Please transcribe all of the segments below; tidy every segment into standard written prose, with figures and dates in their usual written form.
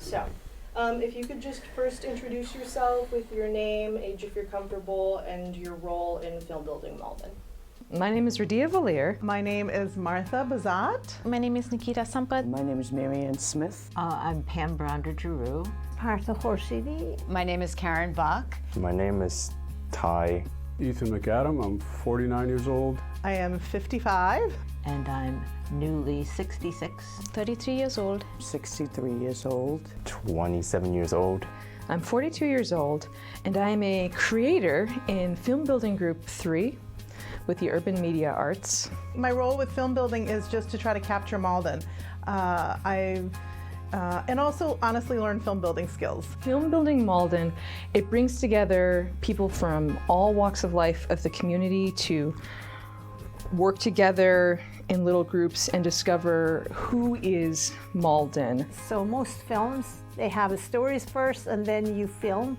So, if you could just first introduce yourself with your name, age if you're comfortable, and your role in Filmbuilding Malden. My name is Radia Valir. My name is Martha Bazat. My name is Nikita Sampad. My name is Marianne Smith. I'm Pam Brander-Giroux. Partha Horsidi. My name is Karen Bach. My name is Ty. Ethan McAdam. I'm 49 years old. I am 55. And I'm newly 66. 33 years old. 63 years old. 27 years old. I'm 42 years old, and I am a creator in Film Building Group 3 with the Urban Media Arts. My role with film building is just to try to capture Malden. And also honestly learn film building skills. Film Building Malden, it brings together people from all walks of life of the community to work together in little groups and discover who is Malden. So most films, they have stories first and then you film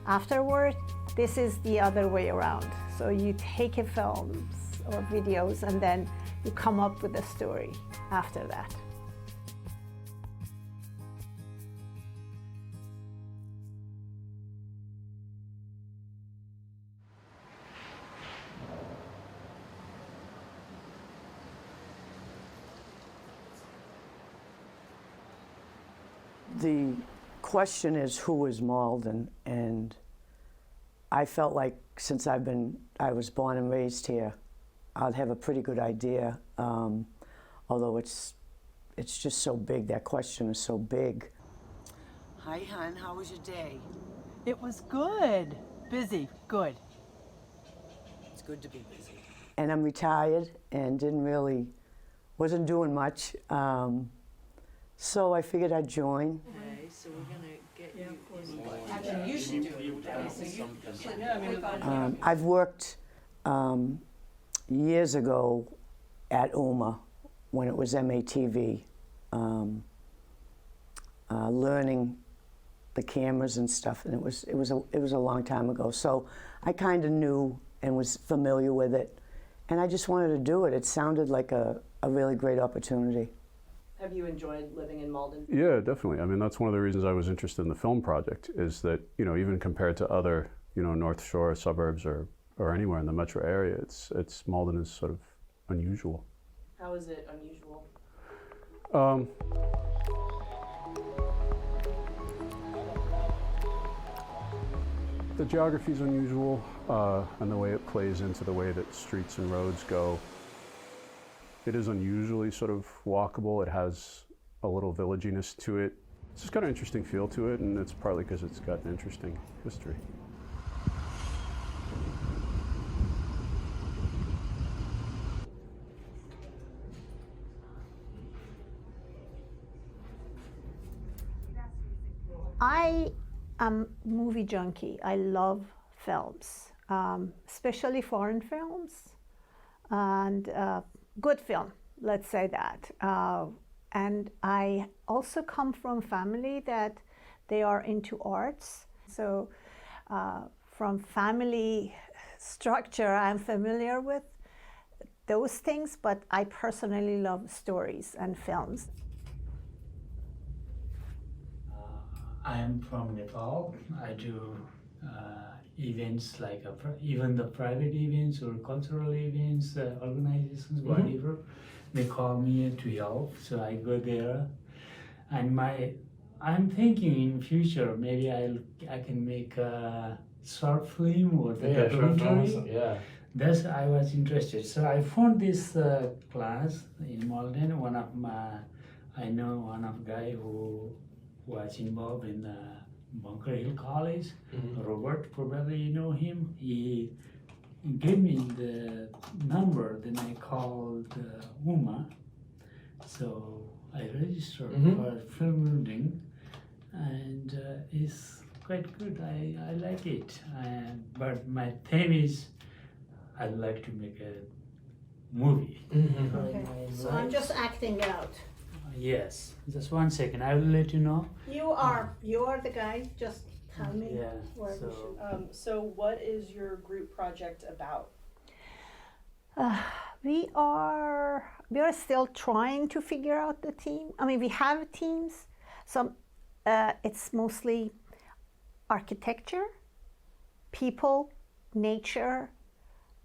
afterward. This is the other way around. So you take a films or videos and then you come up with a story after that. The question is, who is Malden? And I felt like since I was born and raised here, I'd have a pretty good idea. Although it's just so big. That question is so big. Hi, hon. How was your day? It was good. Busy. Good. It's good to be busy. And I'm retired and wasn't doing much. So I figured I'd join. Okay, so we're going to get you in. Actually, you should do it. I've worked years ago at UMA when it was MATV, learning the cameras and stuff, and it was a long time ago. So I kind of knew and was familiar with it, and I just wanted to do it. It sounded like a really great opportunity. Have you enjoyed living in Malden? Yeah, definitely. I mean, that's one of the reasons I was interested in the film project, is that, even compared to other, North Shore suburbs or anywhere in the metro area, it's Malden is sort of unusual. How is it unusual? The geography is unusual, and the way it plays into the way that streets and roads go. It is unusually sort of walkable. It has a little villaginess to it. It's just got an interesting feel to it, and it's partly because it's got an interesting history. I am movie junkie. I love films, especially foreign films and good film, let's say that. And I also come from family that they are into arts. So from family structure, I'm familiar with those things, but I personally love stories and films. I am from Nepal. I do events like even the private events or cultural events, organizations, whatever. They call me to help, so I go there. And I'm thinking in future maybe I can make a short film or documentary. Yeah. That's I was interested. So I found this class in Malden. I know one of guy who was involved in Bunker Hill College. Robert, probably you know him. He gave me the number, then I called UMA. So I registered for film building, and it's quite good. I like it. But my theme is I'd like to make a movie. Okay. So I'm just acting out. Yes, just 1 second. I will let you know. You are the guy. Just tell me where we should. So what is your group project about? We are still trying to figure out the team. I mean, we have teams. it's mostly architecture, people, nature,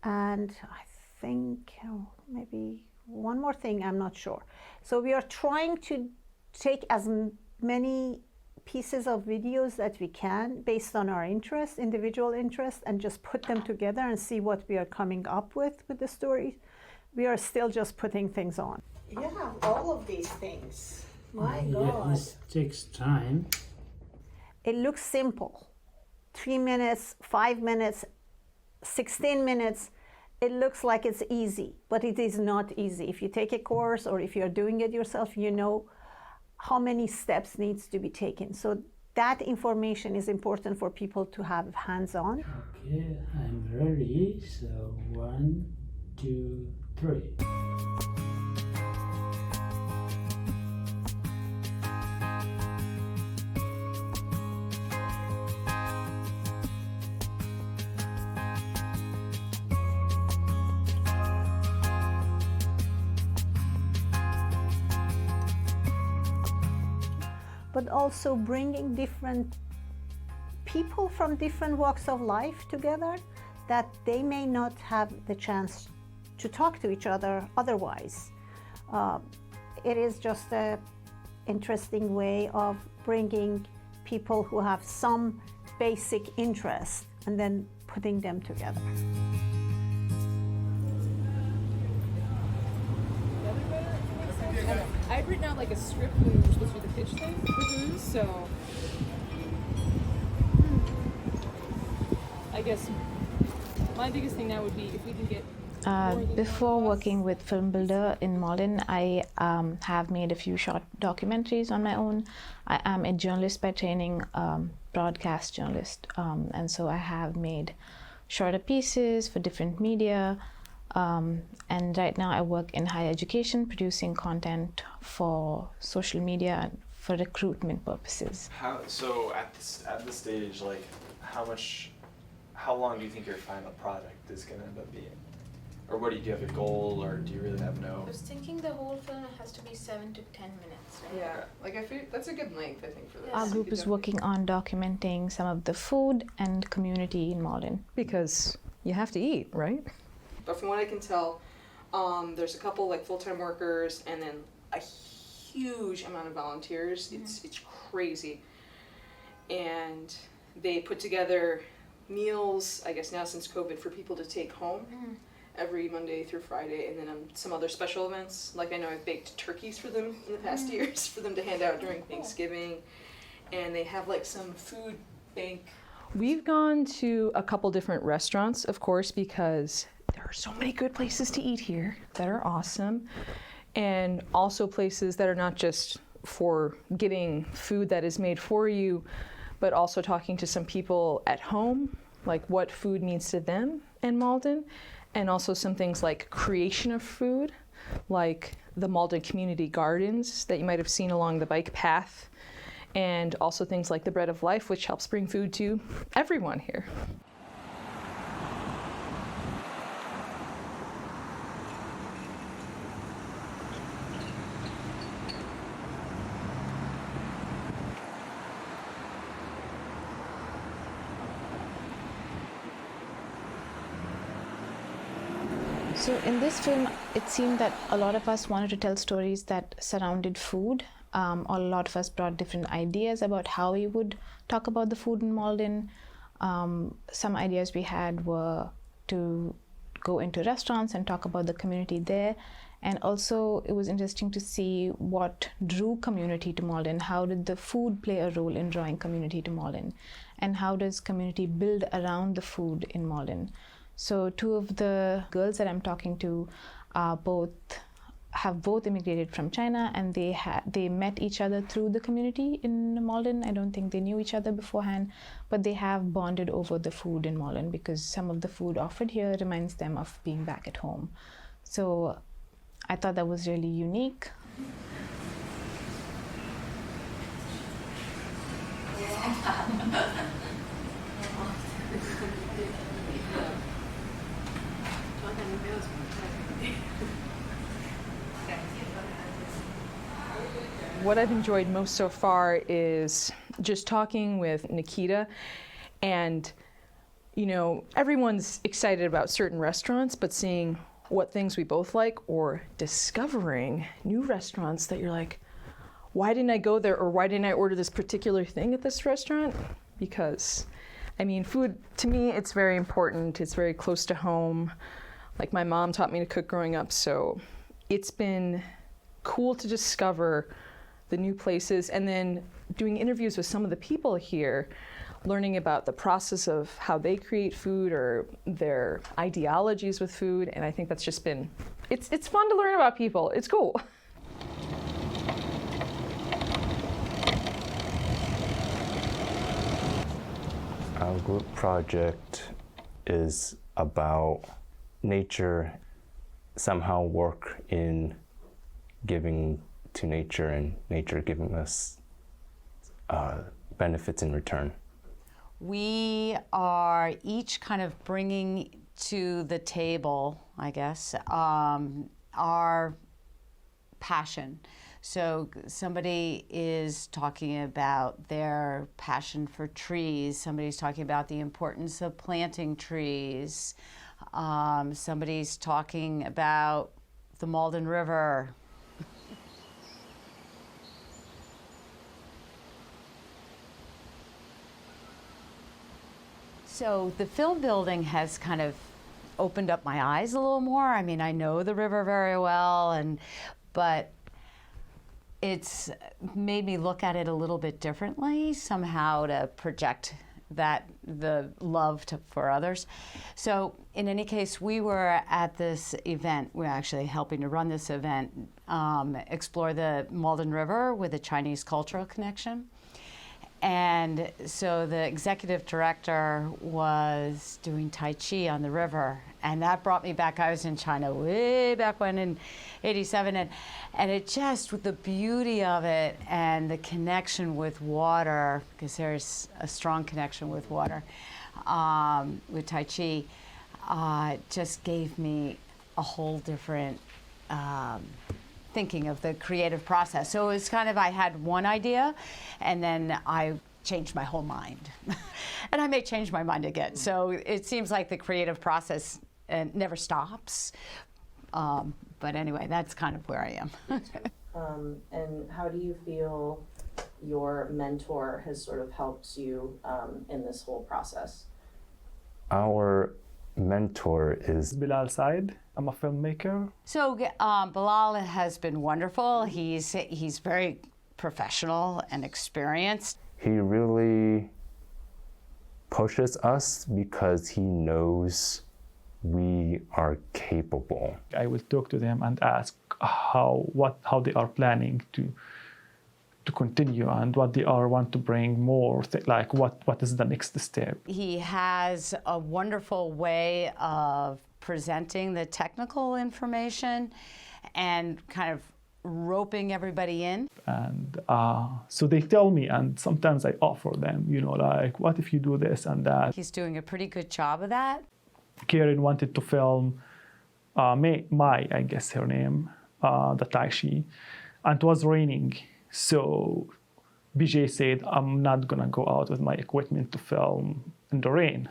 and I think maybe one more thing, I'm not sure. So we are trying to take as many pieces of videos that we can based on our interest, individual interest, and just put them together and see what we are coming up with the story. We are still just putting things on. You have all of these things. My God. This takes time. It looks simple. 3 minutes, 5 minutes, 16 minutes. It looks like it's easy, but it is not easy. If you take a course or if you're doing it yourself, you know how many steps needs to be taken. So that information is important for people to have hands-on. Okay, I'm ready. So 1, 2, 3. But also bringing different people from different walks of life together that they may not have the chance to talk to each other otherwise. It is just an interesting way of bringing people who have some basic interest and then putting them together. I'd written out like a script when we were supposed to do the pitch thing, so I guess my biggest thing now would be if we can get Before working with Filmbuilder in Malden, I have made a few short documentaries on my own. I am a journalist by training, broadcast journalist, and so I have made shorter pieces for different media. And right now I work in higher education, producing content for social media and for recruitment purposes. So at this stage, like, how long do you think your final product is going to end up being? Or what do you have a goal, or do you really have no? I was thinking the whole film has to be 7 to 10 minutes, right? Yeah, like I feel that's a good length, I think, for this. Our group is working on documenting some of the food and community in Malden. because you have to eat, right? But from what I can tell, there's a couple like full-time workers and then a huge amount of volunteers. It's crazy. And they put together meals, I guess now since COVID, for people to take home every Monday through Friday, and then some other special events. Like I know I've baked turkeys for them in the past years for them to hand out during Thanksgiving. And they have like some food bank. We've gone to a couple different restaurants, of course, because there are so many good places to eat here that are awesome, and also places that are not just for getting food that is made for you, but also talking to some people at home, like what food means to them in Malden, and also some things like creation of food, like the Malden Community Gardens that you might have seen along the bike path, and also things like the Bread of Life, which helps bring food to everyone here. So in this film, it seemed that a lot of us wanted to tell stories that surrounded food. A lot of us brought different ideas about how we would talk about the food in Malden. Some ideas we had were to go into restaurants and talk about the community there. And also it was interesting to see what drew community to Malden. How did the food play a role in drawing community to Malden? And how does community build around the food in Malden? So two of the girls that I'm talking to have both immigrated from China, and they met each other through the community in Malden. I don't think they knew each other beforehand, but they have bonded over the food in Malden because some of the food offered here reminds them of being back at home. So I thought that was really unique. What I've enjoyed most so far is just talking with Nikita, and you know, everyone's excited about certain restaurants, but seeing what things we both like, or discovering new restaurants that you're like, why didn't I go there, or why didn't I order this particular thing at this restaurant? Because, I mean, food, to me, it's very important. It's very close to home. Like, my mom taught me to cook growing up, so it's been cool to discover the new places, and then doing interviews with some of the people here, learning about the process of how they create food or their ideologies with food, and I think that's just been, it's fun to learn about people. It's cool. Our group project is about nature, somehow work in giving to nature and nature giving us benefits in return. We are each kind of bringing to the table, I guess, our passion. So somebody is talking about their passion for trees, somebody's talking about the importance of planting trees, somebody's talking about the Malden River. So the film building has kind of opened up my eyes a little more. I mean, I know the river very well, but it's made me look at it a little bit differently, somehow to project that the love for others. So in any case, we were at this event. We're actually helping to run this event, explore the Malden River with a Chinese cultural connection. And so the executive director was doing Tai Chi on the river, and that brought me back. I was in China way back when in '87, and it just, the beauty of it and the connection with water, because there's a strong connection with water, with Tai Chi, just gave me a whole different thinking of the creative process. So it was kind of, I had one idea, and then I changed my whole mind. And I may change my mind again. So it seems like the creative process never stops. But anyway, that's kind of where I am. And how do you feel your mentor has sort of helped you in this whole process? Our mentor is Bilal Said. I'm a filmmaker. So Bilal has been wonderful. He's very professional and experienced. He really pushes us because he knows we are capable. I will talk to them and ask how they are planning to continue and what they want to bring more, like what is the next step. He has a wonderful way of presenting the technical information and kind of roping everybody in. And so they tell me, and sometimes I offer them, like, what if you do this and that? He's doing a pretty good job of that. Karen wanted to film Mai, I guess her name, the Tai Chi, and it was raining. So BJ said, I'm not gonna go out with my equipment to film in the rain.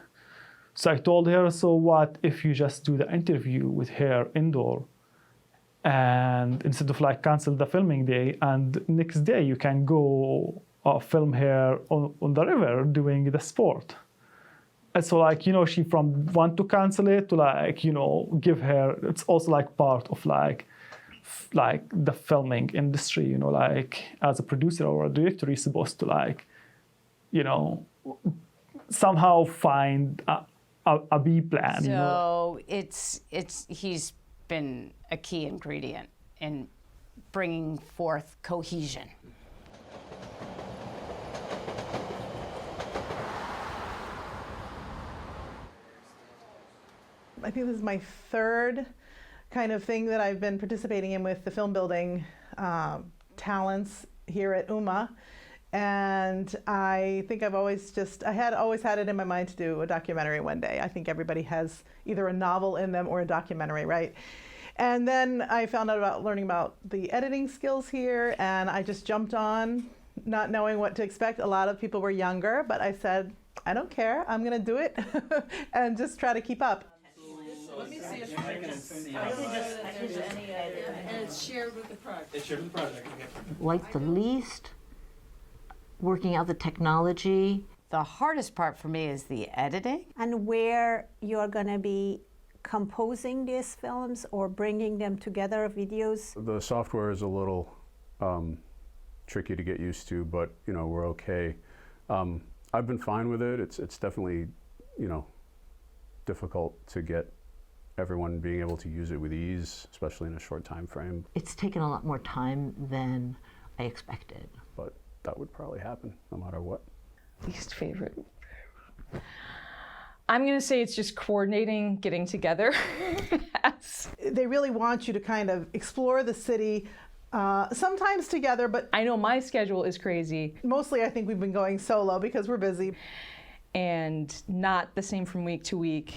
So I told her, so what if you just do the interview with her indoor, and instead of cancel the filming day, and next day you can go film her on the river doing the sport. And so she from want to cancel it to give her, it's also part of the filming industry, as a producer or a director, you're supposed to somehow find a B plan. So he's been a key ingredient in bringing forth cohesion. I think this is my third kind of thing that I've been participating in with the film building talents here at UMA. And I think I've always had it in my mind to do a documentary one day. I think everybody has either a novel in them or a documentary, right? And then I found out about learning about the editing skills here, and I just jumped on, not knowing what to expect. A lot of people were younger, but I said, I don't care, I'm gonna do it and just try to keep up. Let me see if I can see. And it's shared with the project. It's shared with the project. Like the least, working out the technology. The hardest part for me is the editing. And where you're going to be composing these films or bringing them together, videos. The software is a little tricky to get used to, but you know, we're okay. I've been fine with it. It's definitely, you know, difficult to get everyone being able to use it with ease, especially in a short time frame. It's taken a lot more time than I expected. But that would probably happen no matter what. Least favorite. I'm gonna say it's just coordinating, getting together. They really want you to kind of explore the city, sometimes together, but I know my schedule is crazy. Mostly I think we've been going solo because we're busy. And not the same from week to week.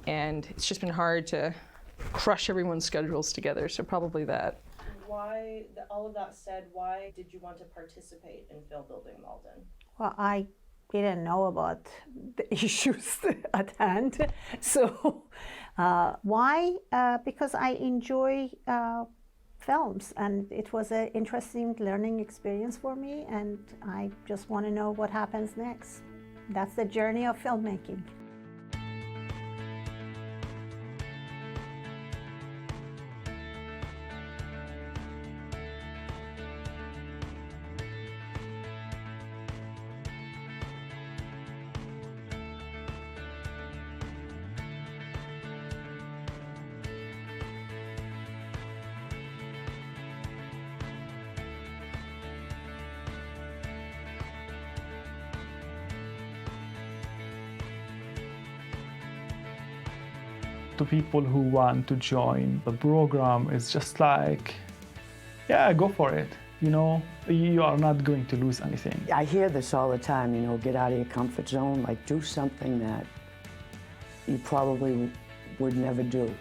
And it's just been hard to crush everyone's schedules together, so probably that. Why, all of that said, why did you want to participate in Filmbuilding Malden? Well, I didn't know about the issues at hand. So why? Because I enjoy films, and it was an interesting learning experience for me, and I just want to know what happens next. That's the journey of filmmaking. To people who want to join the program, it's just like, yeah, go for it. You know, you are not going to lose anything. I hear this all the time, you know, get out of your comfort zone, like do something that you probably would never do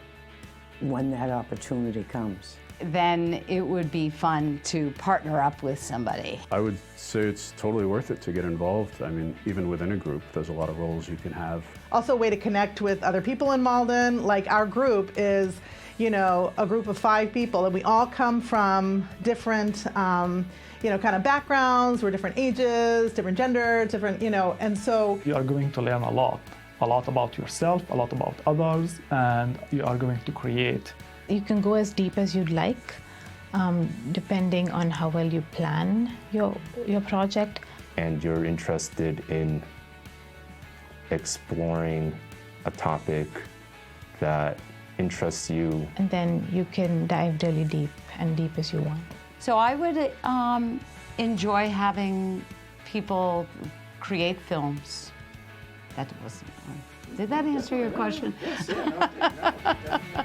when that opportunity comes. Then it would be fun to partner up with somebody. I would say it's totally worth it to get involved. I mean, even within a group, there's a lot of roles you can have. Also a way to connect with other people in Malden. Like our group is, you know, a group of 5 people, and we all come from different, you know, kind of backgrounds. We're different ages, different gender, different, you know, and so You are going to learn a lot about yourself, a lot about others, and you are going to create. You can go as deep as you'd like, depending on how well you plan your project. And you're interested in exploring a topic that interests you. And then you can dive really deep as you want. So I would enjoy having people create films. That was. Did that answer your question? Yes, yeah, no, definitely.